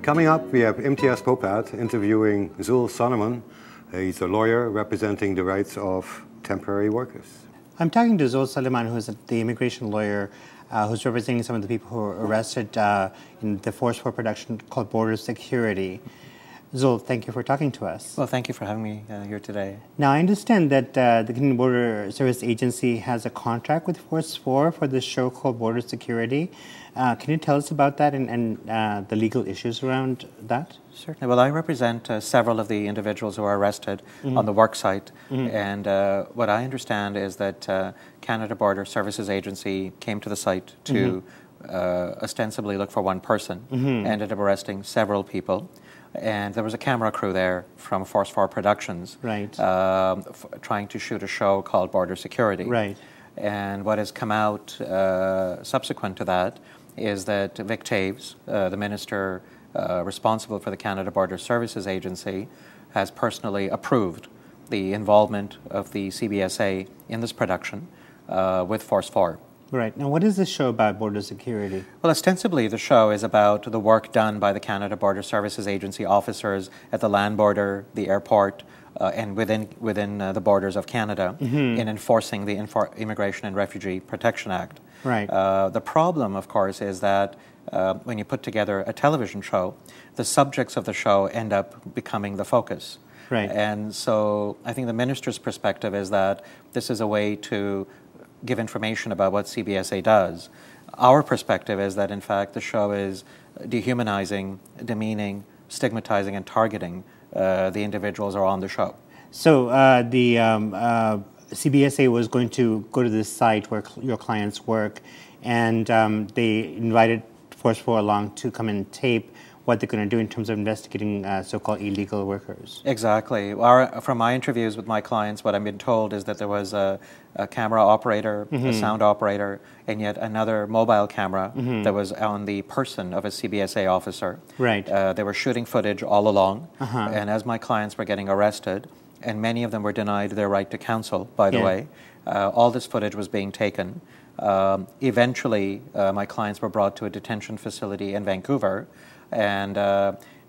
Coming up, we have Imtiaz Popat interviewing Zul Solomon. He's a lawyer representing the rights of temporary workers. I'm talking to Zul Solomon, who's the immigration lawyer who's representing some of the people who were arrested in the force for production called border security. Zul, thank you for talking to us. Well, thank you for having me here today. Now, I understand that the Canadian Border Service Agency has a contract with Force 4 for this show called Border Security. Can you tell us about that and the legal issues around that? Certainly. Well, I represent several of the individuals who are arrested on the work site. And what I understand is that Canada Border Services Agency came to the site to ostensibly look for one person, ended up arresting several people. And there was a camera crew there from Force 4 Productions trying to shoot a show called Border Security. Right. And what has come out subsequent to that is that Vic Taves, the minister responsible for the Canada Border Services Agency, has personally approved the involvement of the CBSA in this production with Force 4. Right. Now, what is this show about, border security? Well, ostensibly, the show is about the work done by the Canada Border Services Agency officers at the land border, the airport, and within the borders of Canada in enforcing the Immigration and Refugee Protection Act. Right. The problem, of course, is that when you put together a television show, the subjects of the show end up becoming the focus. Right. And so I think the minister's perspective is that this is a way to give information about what CBSA does. Our perspective is that, in fact, the show is dehumanizing, demeaning, stigmatizing, and targeting the individuals who are on the show. So the CBSA was going to go to this site where your clients work, and they invited Force 4 along to come and tape what they're going to do in terms of investigating so-called illegal workers. Exactly. From my interviews with my clients, what I've been told is that there was a camera operator, a sound operator, and yet another mobile camera that was on the person of a CBSA officer. Right. They were shooting footage all along, and as my clients were getting arrested, and many of them were denied their right to counsel, by the way, all this footage was being taken. Eventually, my clients were brought to a detention facility in Vancouver, and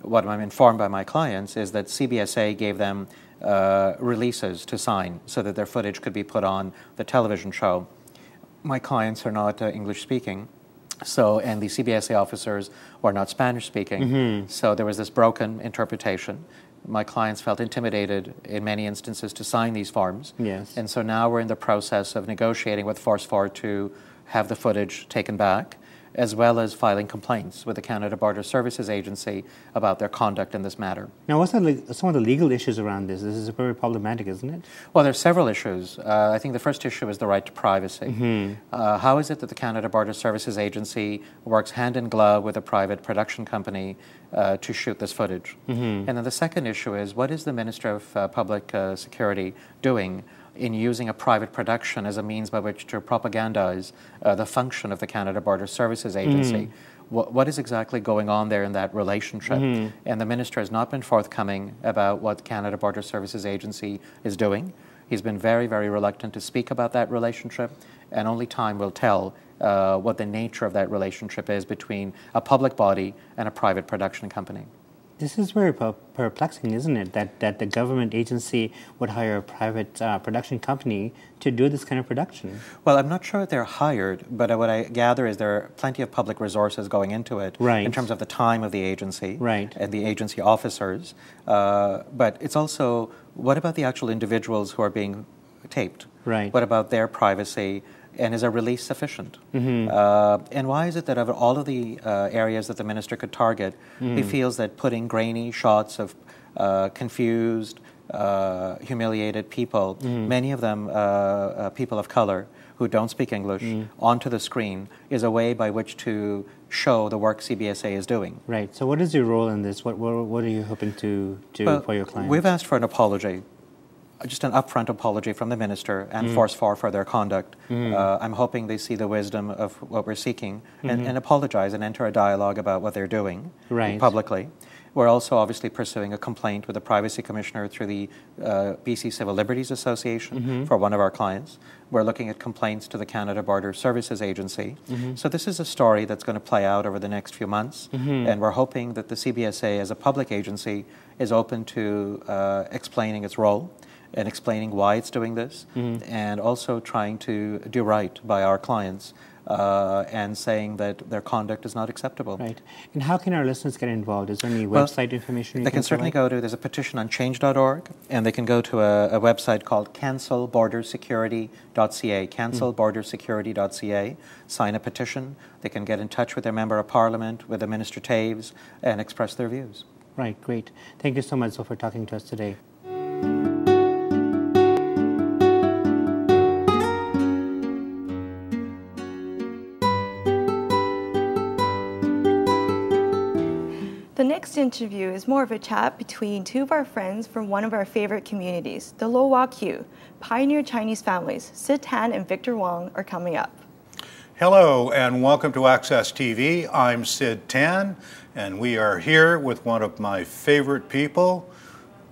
what I'm informed by my clients is that CBSA gave them releases to sign so that their footage could be put on the television show. My clients are not English speaking, and the CBSA officers were not Spanish speaking, so there was this broken interpretation. My clients felt intimidated in many instances to sign these forms. Yes. And so now we're in the process of negotiating with Force 4 to have the footage taken back, as well as filing complaints with the Canada Border Services Agency about their conduct in this matter. Now, what's some of the legal issues around this? This is very problematic, isn't it? Well, there's several issues. I think the first issue is the right to privacy. How is it that the Canada Border Services Agency works hand in glove with a private production company to shoot this footage? And then the second issue is, what is the Minister of Public Security doing in using a private production as a means by which to propagandize the function of the Canada Border Services Agency? What is exactly going on there in that relationship? And the Minister has not been forthcoming about what Canada Border Services Agency is doing. He's been very, very reluctant to speak about that relationship, and only time will tell what the nature of that relationship is between a public body and a private production company. This is very perplexing, isn't it? That the government agency would hire a private production company to do this kind of production. Well, I'm not sure if they're hired, but what I gather is there are plenty of public resources going into it in terms of the time of the agency and the agency officers. But it's also, what about the actual individuals who are being taped? What about their privacy? And is a release sufficient? And why is it that of all of the areas that the minister could target, he feels that putting grainy shots of confused, humiliated people, many of them people of color who don't speak English, onto the screen is a way by which to show the work CBSA is doing? Right. So what is your role in this? What are you hoping to do for your clients? We've asked for an apology just an upfront apology from the minister and force for their conduct. I'm hoping they see the wisdom of what we're seeking and apologize and enter a dialogue about what they're doing publicly. We're also obviously pursuing a complaint with the Privacy Commissioner through the BC Civil Liberties Association for one of our clients. We're looking at complaints to the Canada Border Services Agency. So this is a story that's going to play out over the next few months, and we're hoping that the CBSA as a public agency is open to explaining its role and explaining why it's doing this, and also trying to do right by our clients and saying that their conduct is not acceptable. Right. And how can our listeners get involved? Is there any website information? They can certainly go to, there's a petition on change.org, and they can go to a website called cancelbordersecurity.ca, cancelbordersecurity.ca, sign a petition. They can get in touch with their Member of Parliament, with the Minister Taves, and express their views. Right, great. Thank you so much for talking to us today. The next interview is more of a chat between two of our friends from one of our favorite communities, the Lo Wah Q. Pioneer Chinese families, Sid Tan and Victor Wong, are coming up. Hello and welcome to Access TV. I'm Sid Tan, and we are here with one of my favorite people,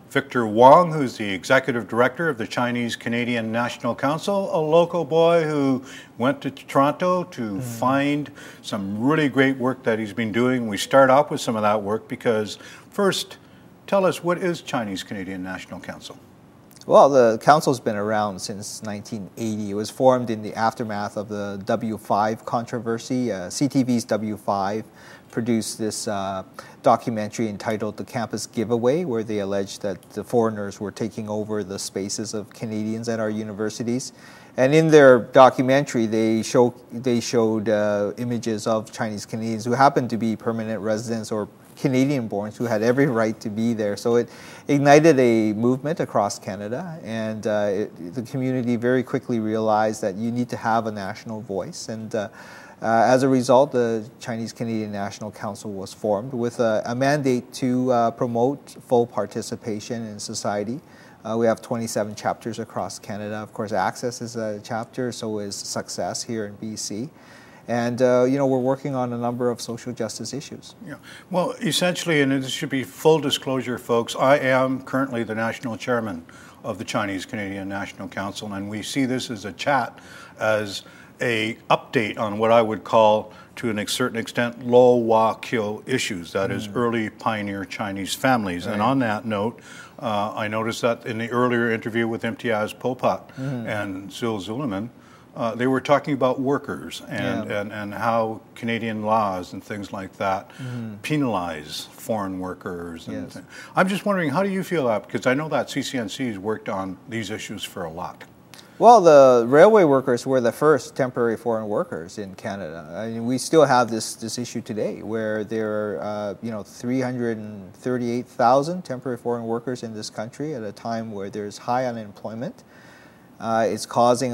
Victor Wong, who's the Executive Director of the Chinese Canadian National Council, a local boy who went to Toronto to find some really great work that he's been doing. We start off with some of that work because, first, tell us, what is Chinese Canadian National Council? Well, the council's been around since 1980. It was formed in the aftermath of the W5 controversy. CTV's W5 produced this documentary entitled The Campus Giveaway, where they alleged that the foreigners were taking over the spaces of Canadians at our universities. And in their documentary, they showed images of Chinese Canadians who happened to be permanent residents or Canadian-borns who had every right to be there. So it ignited a movement across Canada, and the community very quickly realized that you need to have a national voice. And as a result, the Chinese Canadian National Council was formed with a mandate to promote full participation in society. We have 27 chapters across Canada. Of course, Access is a chapter, so is Success here in BC. And, we're working on a number of social justice issues. Yeah. Well, essentially, and this should be full disclosure, folks, I am currently the national chairman of the Chinese Canadian National Council, and we see this as a chat, as a update on what I would call, to a certain extent, Lo Wah Q issues, that is, early pioneer Chinese families. Right. And on that note, I noticed that in the earlier interview with Imtiaz Popat and Zul Zuliman, they were talking about workers and how Canadian laws and things like that penalize foreign workers. And I'm just wondering, how do you feel that? Because I know that CCNC has worked on these issues for a lot. Well, the railway workers were the first temporary foreign workers in Canada. I mean, we still have this issue today, where there are 338,000 temporary foreign workers in this country at a time where there's high unemployment. It's causing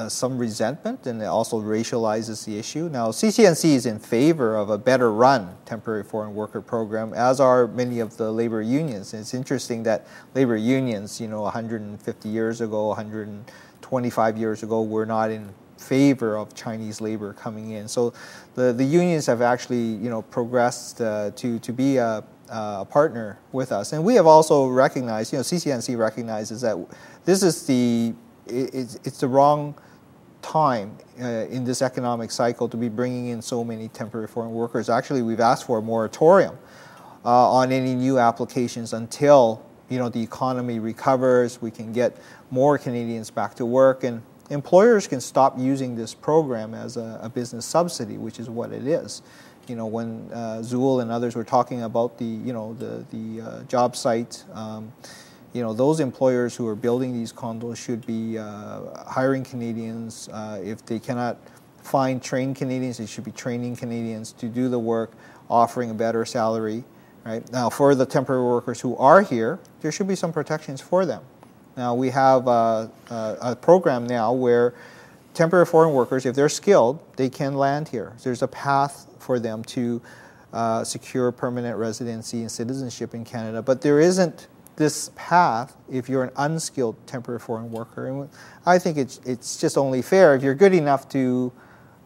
some resentment, and it also racializes the issue. Now, CCNC is in favor of a better run temporary foreign worker program, as are many of the labor unions. And it's interesting that labor unions, 150 years ago, 125 years ago, were not in favor of Chinese labor coming in. So the unions have actually, progressed to be a partner with us. And we have also recognized, CCNC recognizes that this is it's the wrong time in this economic cycle to be bringing in so many temporary foreign workers. Actually, we've asked for a moratorium on any new applications until the economy recovers, we can get more Canadians back to work, and employers can stop using this program as a business subsidy, which is what it is. When Zul and others were talking about the job site, those employers who are building these condos should be hiring Canadians. If they cannot find trained Canadians, they should be training Canadians to do the work, offering a better salary. Right now, for the temporary workers who are here, there should be some protections for them. Now, we have a program now where temporary foreign workers, if they're skilled, they can land here. There's a path for them to secure permanent residency and citizenship in Canada, but there isn't this path if you're an unskilled temporary foreign worker. And I think it's just only fair. If you're good enough to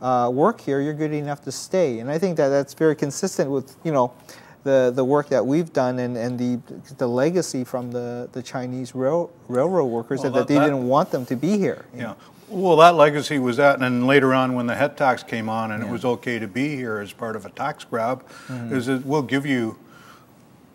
work here, you're good enough to stay. And I think that that's very consistent with, you know, the work that we've done and the legacy from the Chinese railroad workers, Well, that they didn't want them to be here. Yeah. Well, that legacy was that, and then later on when the head tax came on and it was okay to be here as part of a tax grab, is that we'll give you,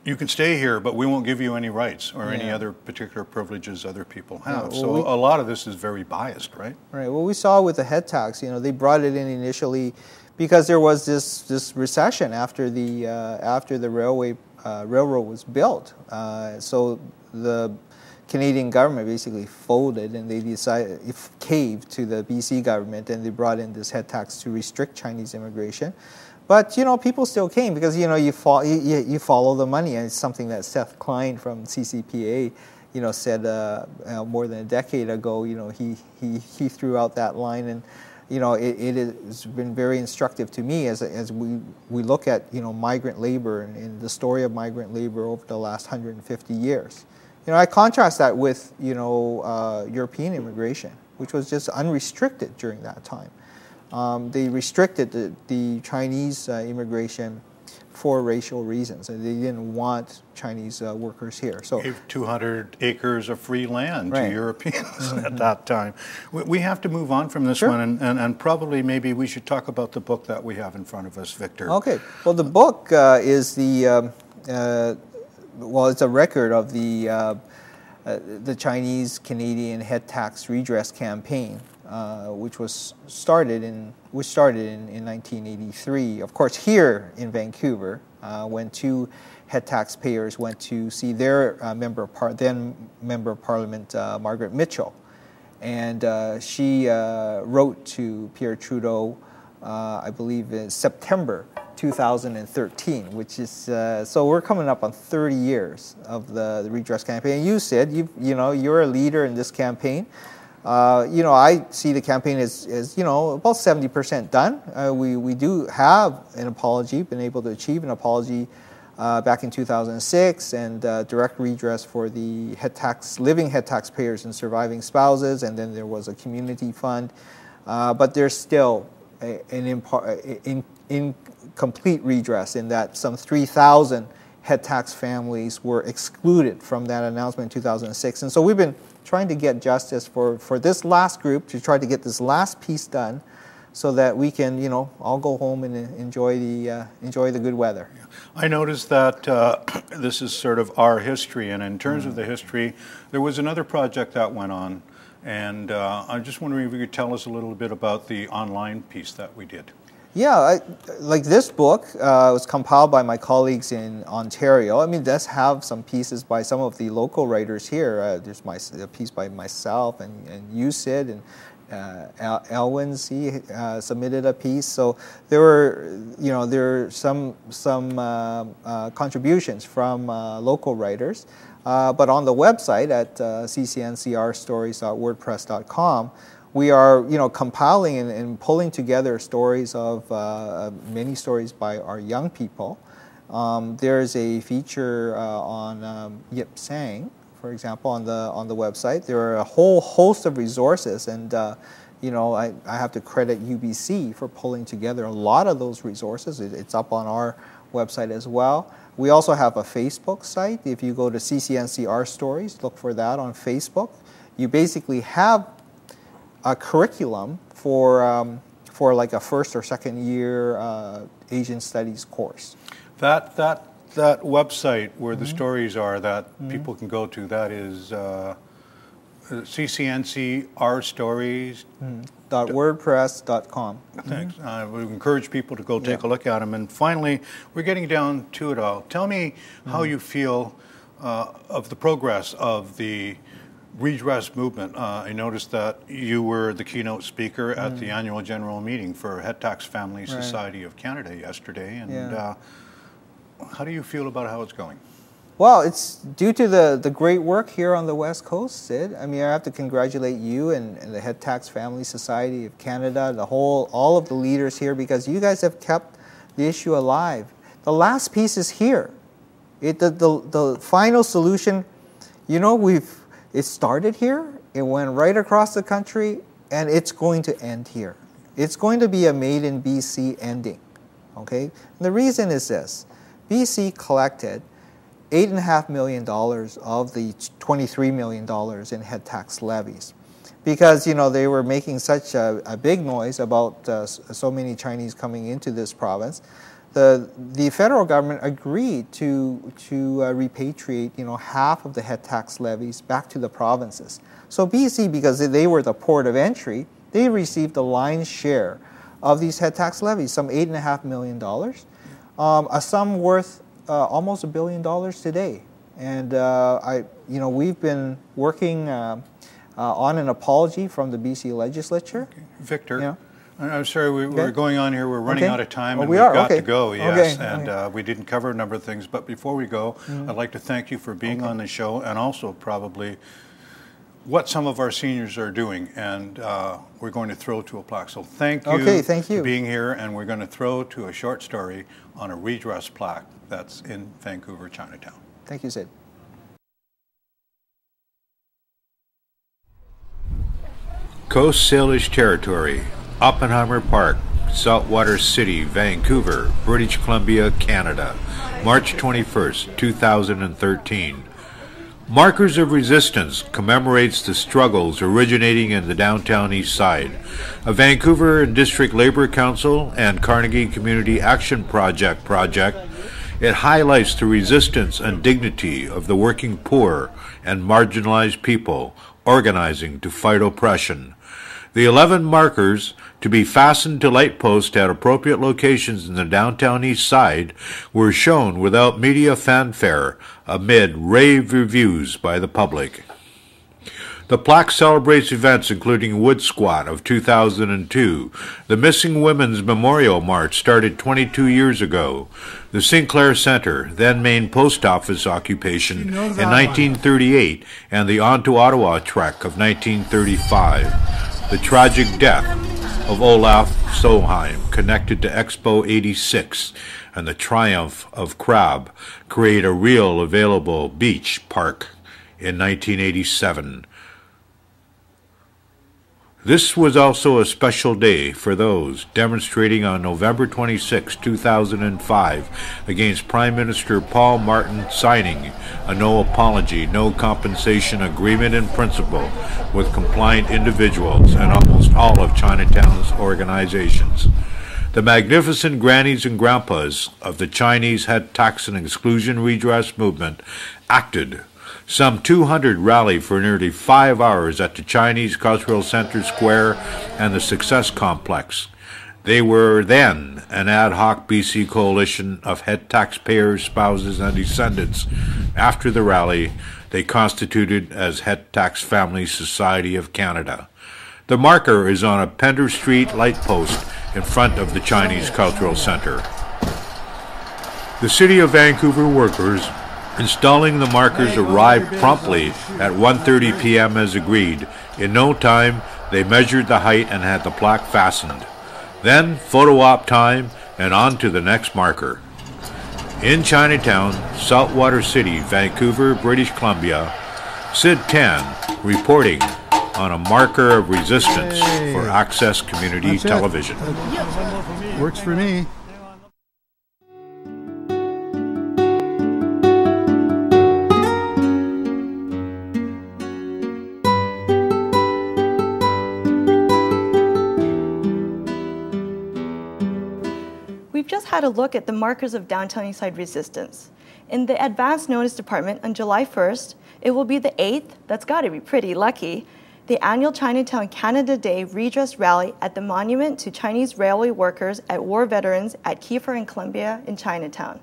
you can stay here, but we won't give you any rights or any other particular privileges other people have. well, So a lot of this is very biased, right? Right. Well, we saw with the head tax, you know, they brought it in initially because there was this recession after the railroad was built. So the Canadian government basically folded, and they caved to the BC government, and they brought in this head tax to restrict Chinese immigration. But you know, people still came because you know you follow the money, and it's something that Seth Klein from CCPA, you know, said more than a decade ago. You know, he threw out that line, and you know, it has been very instructive to me as we look at, you know, migrant labor and the story of migrant labor over the last 150 years. You know, I contrast that with, you know, European immigration, which was just unrestricted during that time. They restricted the Chinese immigration for racial reasons, and they didn't want Chinese workers here. So Gave 200 acres of free land Right. to Europeans at that time. We have to move on from this Sure. one, and probably maybe we should talk about the book that we have in front of us, Victor. okay, well, the book is well, it's a record of the Chinese Canadian head tax redress campaign, which started in 1983. Of course, here in Vancouver, when two head taxpayers went to see their then member of Parliament, Margaret Mitchell, and she wrote to Pierre Trudeau, I believe in September 2013, which is so we're coming up on 30 years of the redress campaign. And you said you know, you're a leader in this campaign. You know, I see the campaign as you know, about 70% done. We do have an apology, been able to achieve an apology back in 2006, and direct redress for the living head taxpayers and surviving spouses, and then there was a community fund, but there's still an incomplete redress in that some 3,000 head tax families were excluded from that announcement in 2006. And so we've been trying to get justice for this last group, to try to get this last piece done so that we can, you know, all go home and enjoy the good weather. I noticed that this is sort of our history, and in terms of the history, there was another project that went on, and I'm just wondering if you could tell us a little bit about the online piece that we did. Yeah, like this book was compiled by my colleagues in Ontario. I mean, it does have some pieces by some of the local writers here. There's a piece by myself and you, Sid, and Elwins, he submitted a piece. So there were some contributions from local writers. But on the website at ccncrstories.wordpress.com, we are, you know, compiling and pulling together stories of many stories by our young people. There's a feature on Yip Sang, for example, on the website. There are a whole host of resources, and you know, I have to credit UBC for pulling together a lot of those resources. It's up on our website as well. We also have a Facebook site. If you go to CCNCR Stories, look for that on Facebook. You basically have a curriculum for like a first or second year Asian Studies course. That website where the stories are that people can go to, that is ccncrstories.wordpress.com. Thanks. We encourage people to go take a look at them. And finally, we're getting down to it all. Tell me how you feel of the progress of the redress movement. I noticed that you were the keynote speaker at the annual general meeting for Head Tax Family Society of Canada yesterday. And how do you feel about how it's going? Well, it's due to the great work here on the West Coast, Sid. I mean, I have to congratulate you and the Head Tax Family Society of Canada, all of the leaders here, because you guys have kept the issue alive. The last piece is here. The final solution you know, it started here, it went right across the country, and it's going to end here. It's going to be a made in BC ending, okay? And the reason is this. BC collected $8.5 million of the $23 million in head tax levies because, you know, they were making such a big noise about so many Chinese coming into this province. The federal government agreed to repatriate, you know, half of the head tax levies back to the provinces. So BC, because they were the port of entry, they received the lion's share of these head tax levies, some $8.5 million, a sum worth almost $1 billion today. And you know, we've been working on an apology from the BC legislature. Okay. Victor. Yeah. I'm sorry, we're going on here. We're running out of time, and we we've are? got Okay. to go. Yes, Okay. and we didn't cover a number of things. But before we go, I'd like to thank you for being on the show, and also probably what some of our seniors are doing. And we're going to throw to a plaque. So thank you, thank you for being here, and we're going to throw to a short story on a redress plaque that's in Vancouver, Chinatown. Thank you, Sid. Coast Salish Territory, Oppenheimer Park, Saltwater City, Vancouver, British Columbia, Canada, March 21st, 2013. Markers of Resistance commemorates the struggles originating in the downtown east side. A Vancouver and District Labour Council and Carnegie Community Action Project, it highlights the resistance and dignity of the working poor and marginalized people organizing to fight oppression. The 11 markers, to be fastened to light posts at appropriate locations in the downtown east side, were shown without media fanfare amid rave reviews by the public. The plaque celebrates events including Wood Squat of 2002. The Missing Women's Memorial March started 22 years ago. The Sinclair Center, then main post office occupation, in 1938, and the On to Ottawa trek of 1935. The tragic death of Olaf Solheim, connected to Expo 86, and the triumph of Crab, create a real available beach park in 1987. This was also a special day for those demonstrating on November 26, 2005 against Prime Minister Paul Martin signing a no apology, no compensation agreement in principle with compliant individuals and almost all of Chinatown's organizations. The magnificent grannies and grandpas of the Chinese head tax and exclusion redress movement acted. Some 200 rallied for nearly 5 hours at the Chinese Cultural Center Square and the Success Complex. They were then an ad hoc BC coalition of head taxpayers, spouses, and descendants. After the rally, they constituted as Head Tax Family Society of Canada. The marker is on a Pender Street light post in front of the Chinese Cultural Center. The City of Vancouver workers installing the markers arrived promptly at 1:30 p.m. as agreed. In no time, they measured the height and had the plaque fastened. Then, photo op time, and on to the next marker. In Chinatown, Saltwater City, Vancouver, British Columbia, Sid Tan reporting on a marker of resistance for Access Community Television. Works for me. We've just had a look at the markers of downtown Eastside resistance. In the Advance Notice Department on July 1st, it will be the 8th, that's got to be pretty lucky, the annual Chinatown Canada Day redress rally at the Monument to Chinese Railway Workers at War Veterans at Kiefer and Columbia in Chinatown.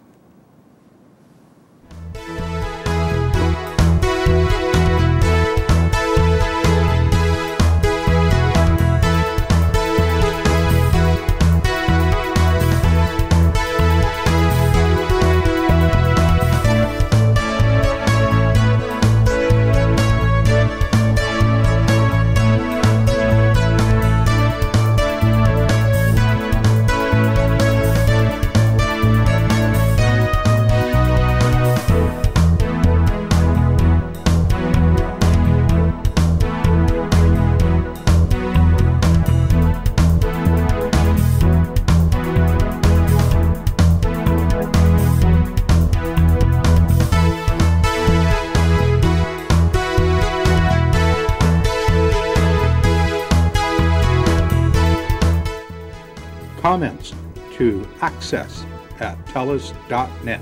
comments to access@telus.net.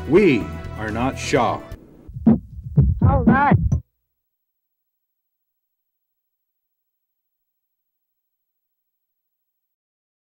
We are not Shaw.